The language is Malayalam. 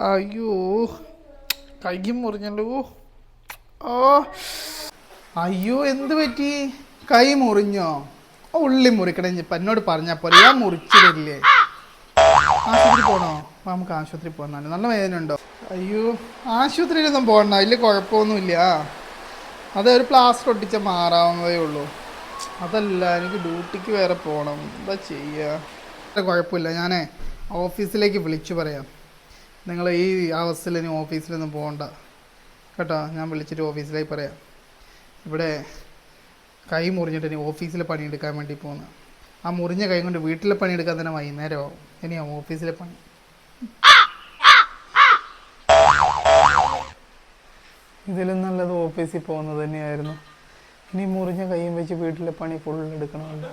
അയ്യോ, കൈ മുറിഞ്ഞല്ലോ. ഓ അയ്യോ, എന്ത് പറ്റി? കൈ മുറിഞ്ഞോ? ഉള്ളി മുറിക്കണേ ഇപ്പം എന്നോട് പറഞ്ഞാൽ പോലെ ഞാൻ മുറിച്ചിട്ടില്ലേ? ആശുപത്രി പോകണോ? നമുക്ക് ആശുപത്രി പോകാൻ നല്ല വേദന ഉണ്ടോ? അയ്യോ, ആശുപത്രിയിലൊന്നും പോകണ്ട, വലിയ കുഴപ്പമൊന്നുമില്ല. അതൊരു പ്ലാസ്റ്റർ ഒട്ടിച്ച മാറാവുന്നതേ ഉള്ളൂ. അതല്ല, എനിക്ക് ഡ്യൂട്ടിക്ക് വേറെ പോകണം. എന്താ ചെയ്യുക? കുഴപ്പമില്ല, ഞാൻ ഓഫീസിലേക്ക് വിളിച്ചു പറയാം. നിങ്ങൾ ഈ അവസ്ഥയിൽ ഇനി ഓഫീസിലൊന്നും പോകണ്ട കേട്ടോ. ഞാൻ വിളിച്ചിട്ട് ഓഫീസിലേക്ക് പറയാം. ഇവിടെ കൈ മുറിഞ്ഞിട്ട് ഇനി ഓഫീസിലെ പണിയെടുക്കാൻ വേണ്ടി പോകുന്നു. ആ മുറിഞ്ഞ കൈ കൊണ്ട് വീട്ടിലെ പണിയെടുക്കാൻ തന്നെ വൈകുന്നേരമാവും. ഇനിയാ ഓഫീസിലെ പണി. ഇതിലും നല്ലത് ഓഫീസിൽ പോകുന്നത് തന്നെയായിരുന്നു. ഇനി മുറിഞ്ഞ കൈയും വെച്ച് വീട്ടിലെ പണി ഫുൾ എടുക്കണമല്ലോ.